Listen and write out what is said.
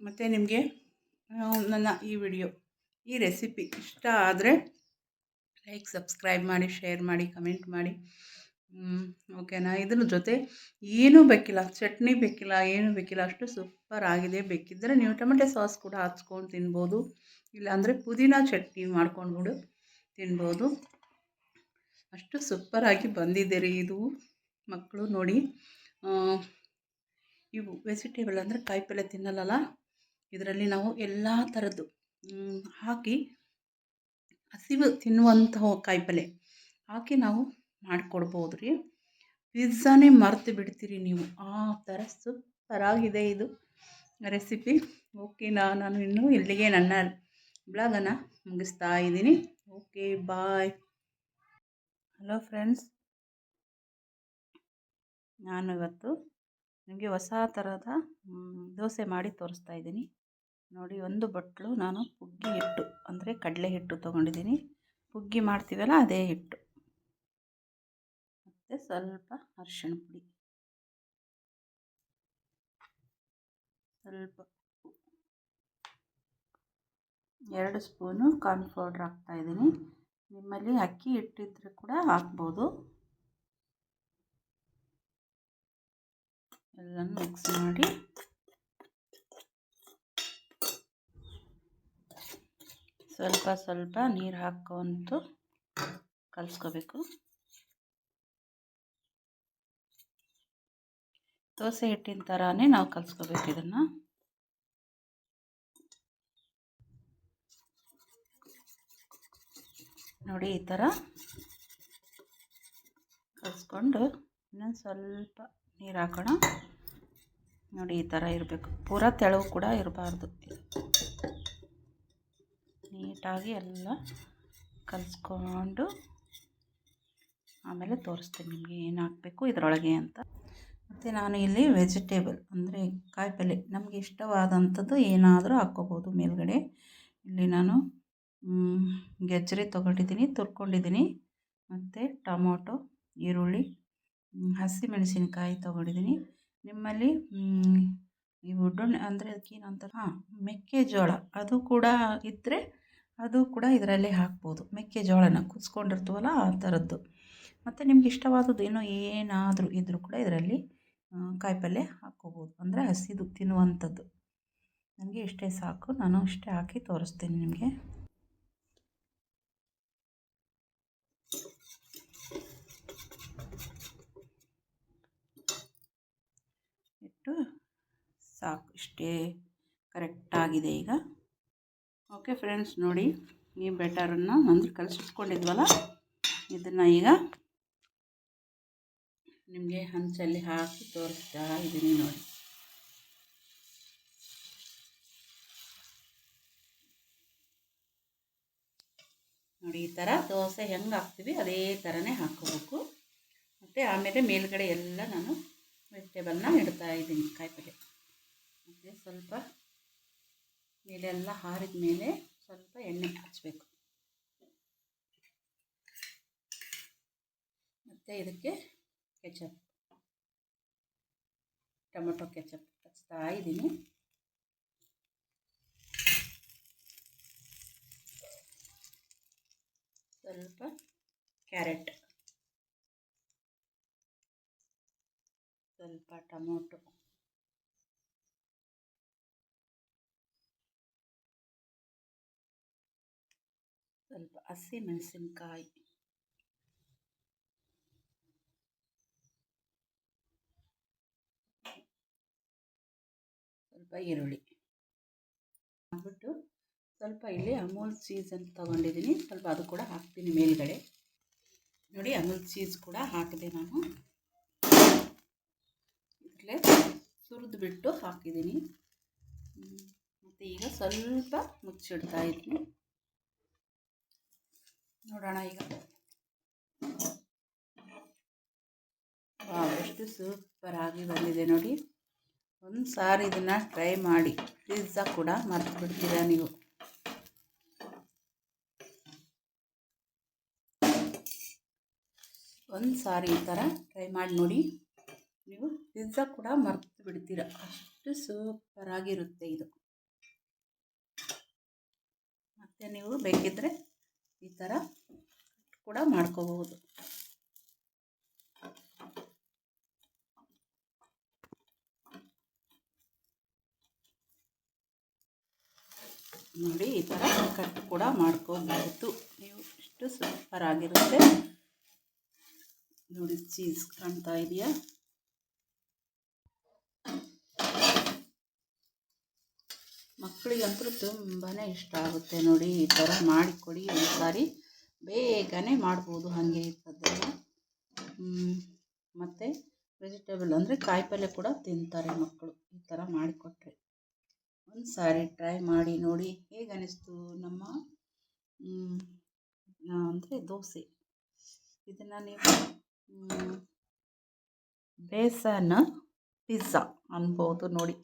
ಮತ್ತು ನಿಮಗೆ ನನ್ನ ಈ ವಿಡಿಯೋ ಈ ರೆಸಿಪಿ ಇಷ್ಟ ಆದರೆ ಲೈಕ್ ಸಬ್ಸ್ಕ್ರೈಬ್ ಮಾಡಿ, ಶೇರ್ ಮಾಡಿ, ಕಮೆಂಟ್ ಮಾಡಿ. ಓಕೆನಾ? ಇದ್ರ ಜೊತೆ ಏನೂ ಬೇಕಿಲ್ಲ, ಚಟ್ನಿ ಬೇಕಿಲ್ಲ, ಏನೂ ಬೇಕಿಲ್ಲ, ಅಷ್ಟು ಸೂಪರ್ ಆಗಿದೆ. ಬೇಕಿದ್ದರೆ ನೀವು ಟೊಮೆಟೊ ಸಾಸ್ ಕೂಡ ಹಚ್ಕೊಂಡು ತಿನ್ಬೋದು, ಇಲ್ಲಾಂದರೆ ಪುದೀನ ಚಟ್ನಿ ಮಾಡ್ಕೊಂಡ್ಬಿಡು ತಿನ್ಬೋದು. ಅಷ್ಟು ಸೂಪರಾಗಿ ಬಂದಿದೆ ರೀ ಇದು. ಮಕ್ಕಳು ನೋಡಿ, ಇವು ವೆಜಿಟೇಬಲ್ ಅಂದರೆ ಕಾಯಿಪಲ್ಯ ತಿನ್ನಲ್ಲ, ಇದರಲ್ಲಿ ನಾವು ಎಲ್ಲ ಥರದ್ದು ಹಾಕಿ ಹಸಿವು ತಿನ್ನುವಂತಹ ಕಾಯಿಪಲ್ಯ ಹಾಕಿ ನಾವು ಮಾಡಿಕೊಡ್ಬೋದು ರೀ. ಪಿಜ್ಜಾನೇ ಮರೆತು ಬಿಡ್ತೀರಿ ನೀವು, ಆ ಥರ ಸೂಪರಾಗಿದೆ ಇದು ರೆಸಿಪಿ. ಓಕೆನಾ? ನಾನು ಇನ್ನೂ ಇಲ್ಲಿಗೆ ನನ್ನ ಬ್ಲಾಗನ್ನು ಮುಗಿಸ್ತಾ ಇದ್ದೀನಿ. ಓಕೆ, ಬಾಯ್. ಹಲೋ ಫ್ರೆಂಡ್ಸ್, ನಾನು ಇವತ್ತು ನಿಮಗೆ ಹೊಸ ಥರದ ದೋಸೆ ಮಾಡಿ ತೋರಿಸ್ತಾ ಇದ್ದೀನಿ. ನೋಡಿ, ಒಂದು ಬಟ್ಲು ನಾನು ಹುಗ್ಗಿ ಹಿಟ್ಟು ಅಂದರೆ ಕಡಲೆ ಹಿಟ್ಟು ತೊಗೊಂಡಿದ್ದೀನಿ. ಹುಗ್ಗಿ ಮಾಡ್ತೀವಲ್ಲ ಅದೇ ಹಿಟ್ಟು, ಮತ್ತು ಸ್ವಲ್ಪ ಅರಿಶಿಣ ಪುಡಿ, ಸ್ವಲ್ಪ 2 ಸ್ಪೂನು ಕಾರ್ನ್ ಪೌಡ್ರ್ ಹಾಕ್ತಾಯಿದ್ದೀನಿ. ನಿಮ್ಮಲ್ಲಿ ಅಕ್ಕಿ ಹಿಟ್ಟಿದ್ರೆ ಕೂಡ ಹಾಕ್ಬೋದು. ಎಲ್ಲನೂ ಮಿಕ್ಸ್ ಮಾಡಿ ಸ್ವಲ್ಪ ಸ್ವಲ್ಪ ನೀರು ಹಾಕ್ಕೊಂತು ಕಲಿಸ್ಕೋಬೇಕು. ದೋಸೆ ಹಿಟ್ಟಿನ ಥರನೇ ನಾವು ಕಲಿಸ್ಕೋಬೇಕು ಇದನ್ನು. ನೋಡಿ, ಈ ಥರ ಕಲಿಸ್ಕೊಂಡು ಇನ್ನೊಂದು ಸ್ವಲ್ಪ ನೀರು ಹಾಕೋಣ. ನೋಡಿ, ಈ ಥರ ಇರಬೇಕು. ಪೂರಾ ತೆಳು ಕೂಡ ಇರಬಾರ್ದು. ನೀಟಾಗಿ ಎಲ್ಲ ಕಲಿಸ್ಕೊಂಡು ಆಮೇಲೆ ತೋರಿಸ್ತೀನಿ ನಿಮಗೆ ಏನು ಹಾಕಬೇಕು ಇದರೊಳಗೆ ಅಂತ. ಮತ್ತು ನಾನು ಇಲ್ಲಿ ವೆಜಿಟೇಬಲ್ ಅಂದರೆ ಕಾಯಿಪಲ್ಯ ನಮಗೆ ಇಷ್ಟವಾದಂಥದ್ದು ಏನಾದರೂ ಹಾಕ್ಕೋಬೋದು ಮೇಲ್ಗಡೆ. ಇಲ್ಲಿ ನಾನು ಗೆಜ್ಜರಿ ತೊಗೊಂಡಿದ್ದೀನಿ, ತುರ್ಕೊಂಡಿದ್ದೀನಿ, ಮತ್ತು ಟೊಮೊಟೊ, ಈರುಳ್ಳಿ, ಹಸಿಮೆಣಸಿನ್ಕಾಯಿ ತೊಗೊಂಡಿದ್ದೀನಿ. ನಿಮ್ಮಲ್ಲಿ ಇವು ಅಂದರೆ ಅದಕ್ಕೇನಂತಾರೆ, ಮೆಕ್ಕೆಜೋಳ ಅದು ಕೂಡ ಇದ್ದರೆ ಅದು ಕೂಡ ಇದರಲ್ಲಿ ಹಾಕ್ಬೋದು. ಮೆಕ್ಕೆಜೋಳನ ಕುದಿಸ್ಕೊಂಡಿರ್ತೀವಲ್ಲ ಆ ಥರದ್ದು. ಮತ್ತು ನಿಮ್ಗೆ ಇಷ್ಟವಾದದ್ದು ಏನೋ ಏನಾದರೂ ಇದ್ದರೂ ಕೂಡ ಇದರಲ್ಲಿ ಕಾಯಿಪಲ್ಯ ಹಾಕ್ಕೋಬೋದು, ಅಂದರೆ ಹಸಿದು ತಿನ್ನುವಂಥದ್ದು. ನನಗೆ ಇಷ್ಟೇ ಸಾಕು, ನಾನು ಇಷ್ಟೇ ಹಾಕಿ ತೋರಿಸ್ತೀನಿ ನಿಮಗೆ. ಇಟ್ಟು ಸಾಕು, ಇಷ್ಟೇ ಕರೆಕ್ಟಾಗಿದೆ ಈಗ. ಓಕೆ ಫ್ರೆಂಡ್ಸ್, ನೋಡಿ, ಈ ಬ್ಯಾಟರನ್ನು ಅಂದರೆ ಕಲಸಿಟ್ಕೊಂಡಿದ್ವಲ್ಲ ಇದನ್ನು ಈಗ ನಿಮಗೆ ಹಂಚಲ್ಲಿ ಹಾಕಿ ತೋರಿಸ್ತಾ ಇದ್ದೀನಿ. ನೋಡಿ, ನೋಡಿ ಈ ಥರ ದೋಸೆ ಹೆಂಗೆ ಹಾಕ್ತೀವಿ ಅದೇ ಥರನೇ ಹಾಕ್ಕೋಬೇಕು. ಮತ್ತು ಆಮೇಲೆ ಮೇಲ್ಗಡೆ ಎಲ್ಲ ನಾನು ವೆಜಿಟೇಬಲ್ನ ಇಡ್ತಾ ಇದ್ದೀನಿ, ಕಾಯಿಪಲ್ಯ. ಮತ್ತು ಸ್ವಲ್ಪ ಮೇಲೆಲ್ಲ ಹಾರಿದ ಮೇಲೆ ಸ್ವಲ್ಪ ಎಣ್ಣೆ ಹಚ್ಚಬೇಕು. ಮತ್ತು ಇದಕ್ಕೆ ಕೆಚಪ್, ಟೊಮೆಟೊ ಕೆಚಪ್ ಹಚ್ತಾ ಇದ್ದೀನಿ. ಸ್ವಲ್ಪ ಕ್ಯಾರೆಟ್, ಸ್ವಲ್ಪ ಟೊಮೊಟೊ, ಸ್ವಲ್ಪ ಹಸಿಮೆಣಸಿನ್ಕಾಯಿ, ಸ್ವಲ್ಪ ಈರುಳ್ಳಿ ಹಾಕ್ಬಿಟ್ಟು ಸ್ವಲ್ಪ ಇಲ್ಲಿ ಅಮೂಲ್ ಚೀಸ್ ಅಂತ ತೊಗೊಂಡಿದ್ದೀನಿ, ಸ್ವಲ್ಪ ಅದು ಕೂಡ ಹಾಕ್ತೀನಿ ಮೇಲ್ಗಡೆ. ನೋಡಿ, ಅಮೂಲ್ ಚೀಸ್ ಕೂಡ ಹಾಕಿದೆ ನಾನು, ಇದರಲ್ಲೇ ಸುರಿದು ಬಿಟ್ಟು ಹಾಕಿದ್ದೀನಿ. ಮತ್ತು ಈಗ ಸ್ವಲ್ಪ ಮುಚ್ಚಿಡ್ತಾ ಇದ್ದೀನಿ. ನೋಡೋಣ ಈಗ. ಎಷ್ಟು ಸೂಪರಾಗಿ ಬಂದಿದೆ ನೋಡಿ. ಒಂದು ಸಾರಿ ಇದನ್ನು ಟ್ರೈ ಮಾಡಿ, ಪಿಜ್ಜಾ ಕೂಡ ಮರೆತು ಬಿಡ್ತೀರಾ ನೀವು. ಒಂದು ಸಾರಿ ಈ ಥರ ಟ್ರೈ ಮಾಡಿ ನೋಡಿ, ನೀವು ಪಿಜ್ಜಾ ಕೂಡ ಮರೆತು ಬಿಡ್ತೀರ, ಅಷ್ಟು ಸೂಪರಾಗಿರುತ್ತೆ ಇದು. ಮತ್ತು ನೀವು ಬೇಕಿದ್ದರೆ ಈ ಥರ ಕೂಡ ಮಾಡ್ಕೋಬಹುದು. ನೋಡಿ ಈ ಥರ ಕಟ್ ಕೂಡ ಮಾಡ್ಕೋಬಹುದು ನೀವು. ಇಷ್ಟು ಸೂಪರ್ ಆಗಿರುತ್ತೆ ನೋಡಿ. ಚೀಸ್ ಕಾಣ್ತಾ ಇದೆಯಾ? ಮಕ್ಕಳಿಗಂತೂ ತುಂಬಾ ಇಷ್ಟ ಆಗುತ್ತೆ ನೋಡಿ. ಈ ಥರ ಮಾಡಿಕೊಡಿ ಒಂದು ಸಾರಿ, ಬೇಗನೆ ಮಾಡ್ಬೋದು. ಹಾಗೆ ಇರ್ತದೆಲ್ಲ. ಮತ್ತು ವೆಜಿಟೇಬಲ್ ಅಂದರೆ ಕಾಯಿಪಲ್ಯ ಕೂಡ ತಿಂತಾರೆ ಮಕ್ಕಳು ಈ ಥರ ಮಾಡಿಕೊಟ್ರೆ. ಒಂದು ಸಾರಿ ಟ್ರೈ ಮಾಡಿ ನೋಡಿ ಹೇಗೆ ಅನ್ನಿಸ್ತು ನಮ್ಮ ಅಂದರೆ ದೋಸೆ. ಇದನ್ನು ನೀವು ಬೇಸನ್ ಪಿಜ್ಜಾ ಅನ್ಬೋದು ನೋಡಿ.